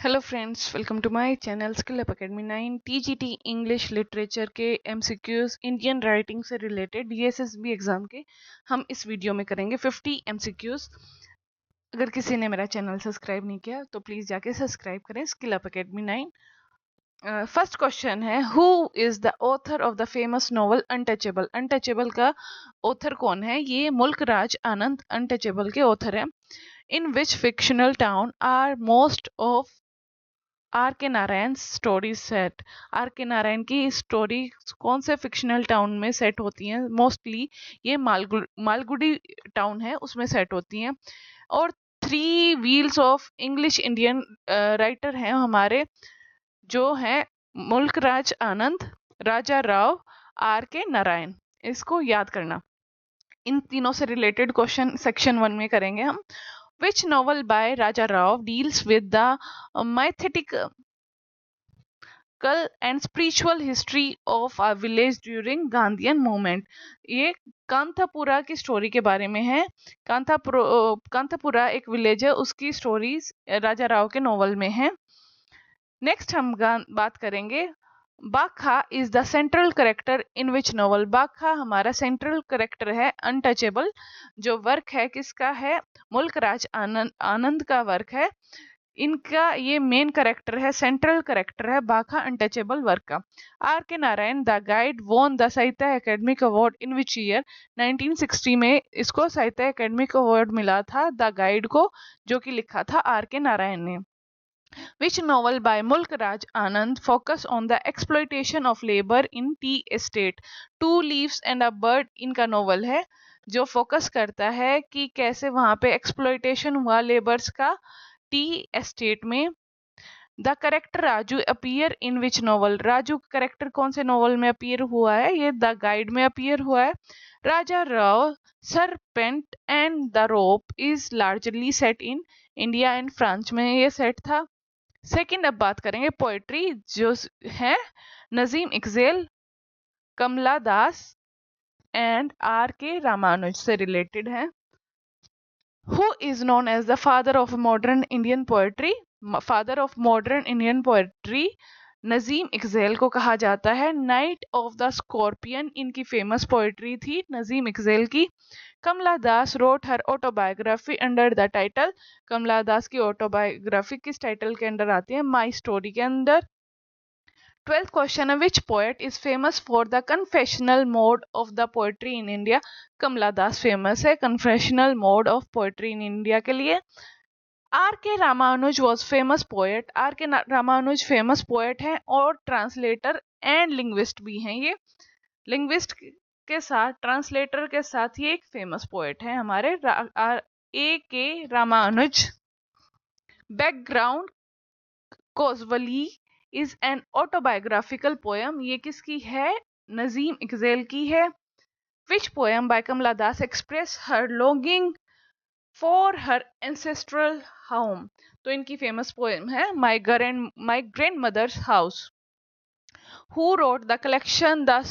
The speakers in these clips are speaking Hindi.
Hello friends, welcome to my channel skill up academy 9 TGT English literature के एमसीक्यूज इंडियन राइटिंग से रिलेटेड डीएसएसबी एग्जाम के हम इस वीडियो में करेंगे 50 एमसीक्यूज। अगर किसी ने मेरा चैनल सब्सक्राइब नहीं किया तो प्लीज जाके सब्सक्राइब करें skill up academy 9। First question है, who is the author of the famous novel untouchable. Untouchable का ऑथर कौन है? ये मुल्क राज आनंद अनटचेबल के ऑथर है। In which fictional town are most of R K Narayan story set. Are K Narayan की स्टोरी कौन से फिक्शनल टाउन में सेट होती हैं? मोस्टली ये मालगुडी टाउन है उसमें सेट होती हैं। और three wheels of English Indian writer हैं हमारे, जो हैं मुल्क राज आनंद, राजा राव, आर के नारायण। इसको याद करना। इन तीनों से रिलेटेड क्वेश्चन सेक्शन 1 में करेंगे हम। Which novel bye Raja Rao deals with the mythical and spiritual history of a village during Gandhian movement? ये कांथापुरा की स्टोरी के बारे में है। कांथापुरा एक विलेज है, उसकी स्टोरीज राजा राव के नॉवल में है। नेक्स्ट हम बात करेंगे, बाखा is the central character in which novel. बाखा हमारा सेंट्रल कैरेक्टर है अनटचेबल। जो वर्क है किसका है? मुल्क राज आनंद का वर्क है। इनका ये मेन कैरेक्टर है, सेंट्रल कैरेक्टर है बाखा अनटचेबल वर्क का। R K Narayan the guide won the Sahitya academic award in which year? 1960 में इसको साहित्य एकेडमिक अवार्ड मिला था द गाइड को, जो कि लिखा था आर के नारायण ने। Which novel by Mulk Raj Anand focus on the exploitation of labor in tea estate? Two Leaves and a Bird इनका नोवेल है, जो फोकस करता है कि कैसे वहां पे एक्सप्लॉइटेशन हुआ लेबर्स का टी एस्टेट में। The character Raju appear in which novel? Raju character कौन से नॉवल में अपीयर हुआ है? ये द गाइड में अपीयर हुआ है। Raja Rao serpent and the rope is largely set in India and France में ये सेट था। सेकंड अब बात करेंगे पोएट्री, जो है नजीम इकबाल, कमला दास एंड आर के रामानुज से रिलेटेड है। Who is known as the father of modern Indian poetry? Father of modern Indian poetry Nazim Iqbal को कहा जाता है। नाइट ऑफ द स्कॉर्पियन इनकी फेमस पोएट्री थी नजीम इकबाल की। Kamala Das wrote her autobiography under the title. Kamala Das की ऑटोबायोग्राफी किस टाइटल के अंडर आती है? माई स्टोरी के अंदर। 12th क्वेश्चन है, which poet is famous for the confessional mode of the poetry in India? Kamala Das famous है confessional mode of poetry in India के लिए। R K Ramanujan was famous poet. R K Ramanujan famous poet हैं और ट्रांसलेटर एंड लिंग्विस्ट भी हैं। ये लिंग्विस्ट के साथ, ट्रांसलेटर के साथ ये एक फेमस पोएट है हमारे A K Ramanujan. Background casually is an autobiographical poem. ये किसकी है? नजीम इकबाल की है। Which poem by Kamala Das express her longing for her ancestral home? तो इनकी फेमस पोएम है my grandmother's house. Who wrote the collection the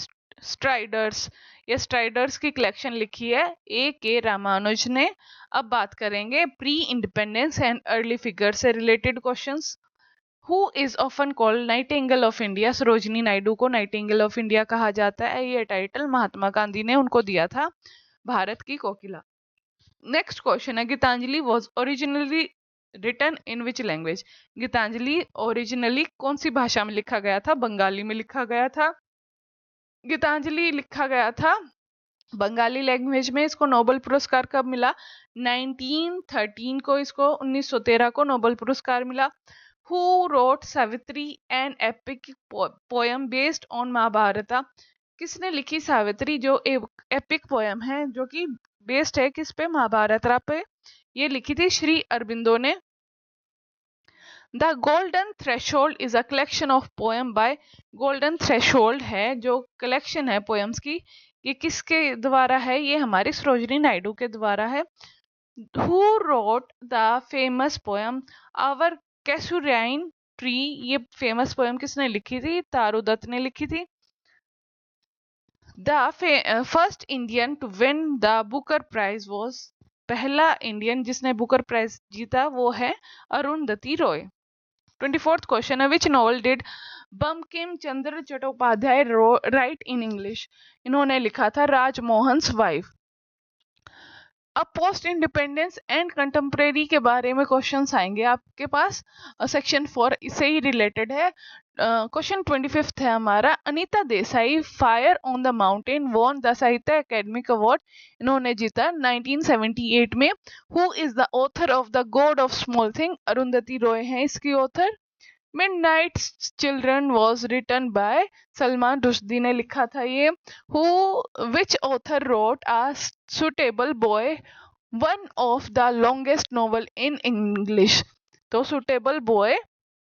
striders? ये स्ट्राइडर्स की कलेक्शन लिखी है ए के रामानुज ने। अब बात करेंगे pre independence and early figure से related questions. Who is often called Nightingale of India? Sarojini Naidu को नाइटिंगेल ऑफ इंडिया कहा जाता है। ये टाइटल महात्मा गांधी ने उनको दिया था, भारत की कोकिला। नेक्स्ट क्वेश्चन है, Gitanjali was originally written in which language? Gitanjali originally कौन सी भाषा में लिखा गया था? बंगाली में लिखा गया था। गीतांजलि लिखा गया था बंगाली लैंग्वेज में। इसको नोबेल पुरस्कार कब मिला? 1913 को। इसको 1913 को नोबेल पुरस्कार मिला। Who wrote Savitri an epic poem based on Mahabharata? किसने लिखी सावित्री, जो एक एपिक पोएम है जो कि बेस्ड है किस पे? महाभारत पे। ये लिखी थी श्री अरबिंदो ने। The golden threshold is a collection of poem by. Golden threshold है जो कलेक्शन है पोएम्स की, ये किसके द्वारा है? ये हमारी सरोजिनी नायडू के द्वारा है। Who wrote the famous poem our casuarina tree? ये फेमस पोएम किसने लिखी थी? तारू दत्त ने लिखी थी। The first Indian to win the Booker prize was? पहला इंडियन जिसने बुकर प्राइज जीता वो है अरुंधति रॉय। 24th क्वेश्चन है, which novel did Bankim Chandra Chattopadhyay write in English? इन्होंने लिखा था राजमोहन्स वाइफ। अब पोस्ट इंडिपेंडेंस एंड कंटेम्प्रेरी के बारे में क्वेश्चंस आएंगे आपके पास। सेक्शन 4 इससे ही रिलेटेड है। क्वेश्चन 25 है हमारा, Anita Desai fire on the mountain won the Sahitya academic award. इन्होंने जीता 1978 में। Who is the author of the god of small thing? Arundhati Roy है इसकी author. Midnight children was written by Salman Rushdie ने लिखा था ये। Who which author wrote a suitable boy one of the longest novel in English? तो सुटेबल बॉय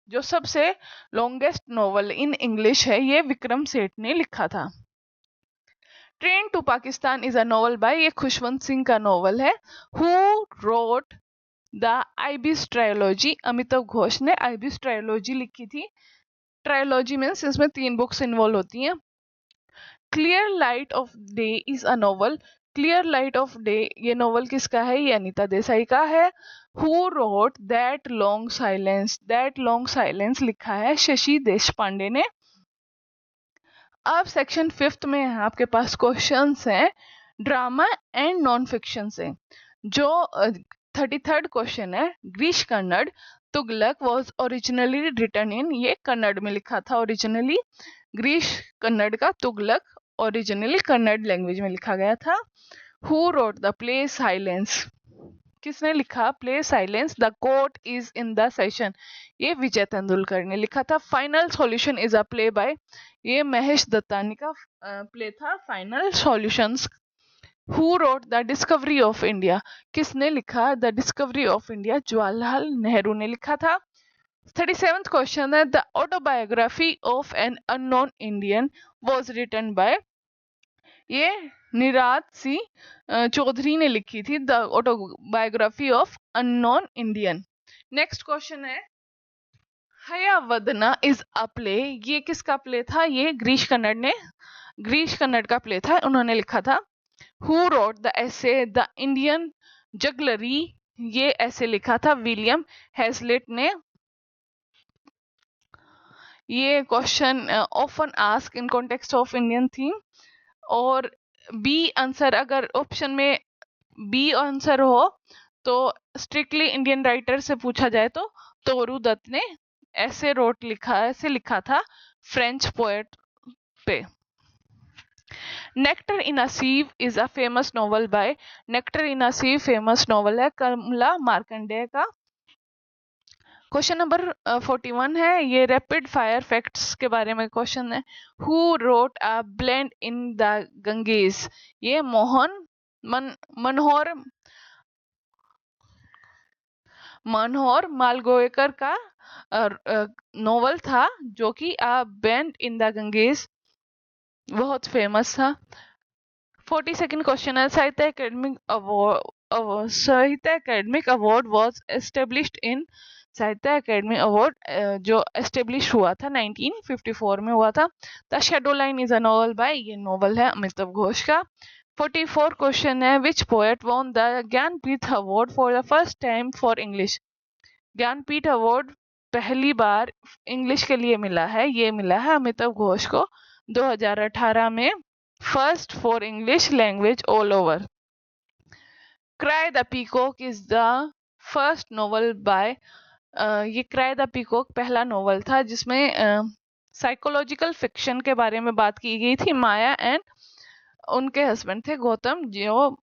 जो सबसे लॉन्गेस्ट नॉवल इन इंग्लिश है, ये विक्रम सेठ ने लिखा था। Train to Pakistan is a novel by, ये खुशवंत सिंह का नॉवल है। Who wrote the Ibis trilogy? Amitabh Ghosh ने आइबिस ट्रायोलॉजी लिखी थी। ट्रायोलॉजी मीन्स इसमें 3 बुक्स इन्वॉल्व होती हैं। Clear light of day is a novel. Clear light of day ये नॉवल किसका है? ये अनीता देसाई का है। Who wrote that long silence? That long silence लिखा है शशि देशपांडे ने। अब सेक्शन 5 में आपके पास क्वेश्चंस हैं ड्रामा एंड नॉन फिक्शन से। जो 33rd क्वेश्चन है, Girish Karnad Tughlaq was originally written in, ये कन्नड़ में लिखा था ओरिजिनली। ग्रीश कन्नड़ का तुगलक ओरिजिनली कन्नड़ लैंग्वेज में लिखा गया था। Who wrote the play silence? किसने लिखा play silence? The court is in the session, ये विजय तेंदुलकर ने लिखा था। Final solution is a play by, ये महेश दत्तानी का प्ले था final solutions. Who wrote the discovery of India? किसने लिखा the discovery of India? Jawaharlal Nehru ने लिखा था। 37th क्वेश्चन है, the autobiography of an unknown Indian was written by, ये निराद सिंह चौधरी ने लिखी थी the autobiography of unknown Indian. Next question है, हयावदना इज अ प्ले, ये किसका प्ले था? ये ग्रीश कन्नड़ का प्ले था, उन्होंने लिखा था। Who wrote the essay the Indian jugglery, ये ऐसे लिखा था विलियम हैजलिट ने। ये question often ask in context of Indian theme. और बी आंसर, अगर ऑप्शन में बी आंसर हो तो स्ट्रिक्टली इंडियन राइटर से पूछा जाए तो तोरू दत्त ने ऐसे लिखा था फ्रेंच पोएट पे। Nectar in a sieve is a famous novel by, nectar in a sieve famous novel है कमला मार्कंडेय का। क्वेश्चन नंबर 41 है, ये रैपिड फायर फैक्ट्स के बारे में क्वेश्चन है। Who wrote a blend in the Ganges, ये मनोहर मालगोएकर का नॉवल था, जो कि a blend in the Ganges बहुत फेमस था। 42nd क्वेश्चन है, साहित्य academic award was established in, साहित्य अकेडमी अवार्ड जो एस्टेब्लिश हुआ था 1954 में हुआ था। The shadow line is a novel by, ये नॉवल है अमिताभ घोष का। 44 क्वेश्चन है, which poet won the Jnanpith award for the first time for English? Jnanpith award पहली बार इंग्लिश के लिए मिला है, ये मिला है अमिताभ घोष को 2018 में, first for English language all over. Cry the peacock is the first novel by, ये क्राई द पीकॉक पहला नॉवल था जिसमें साइकोलॉजिकल फिक्शन के बारे में बात की गई थी। माया एंड उनके हस्बैंड थे गौतम, जो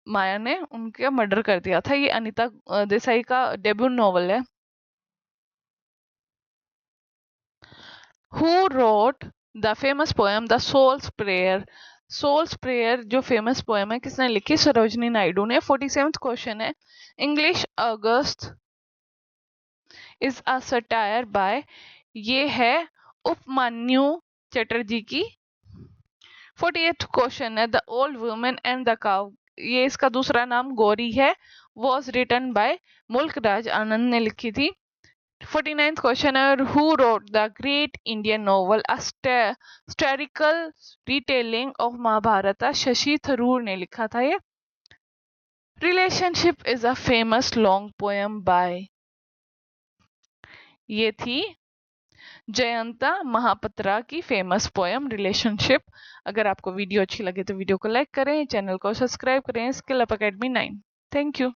माया ने उनका मर्डर कर दिया था। ये अनीता देसाई का डेब्यू नॉवल है। Who wrote the famous poem the soul's prayer? Soul's prayer जो फेमस पोएम है किसने लिखी? सरोजनी नायडू ने। 47th क्वेश्चन है, English August is a satire by, ये है उपमान्यु चटर्जी की। 48th क्वेश्चन है, the old women and the cow, ये इसका दूसरा नाम गौरी है, वॉज रिटन बाय मुल्क राज आनंद ने लिखी थी। 49th क्वेश्चन है, who wrote the great Indian novel a historical retelling of Mahabharata? Shashi Tharoor ने लिखा था ये। Relationship is a famous long poem by, ये थी जयंता महापात्रा की फेमस पोयम रिलेशनशिप। अगर आपको वीडियो अच्छी लगे तो वीडियो को लाइक करें, चैनल को सब्सक्राइब करें। Skill up academy 9। Thank you.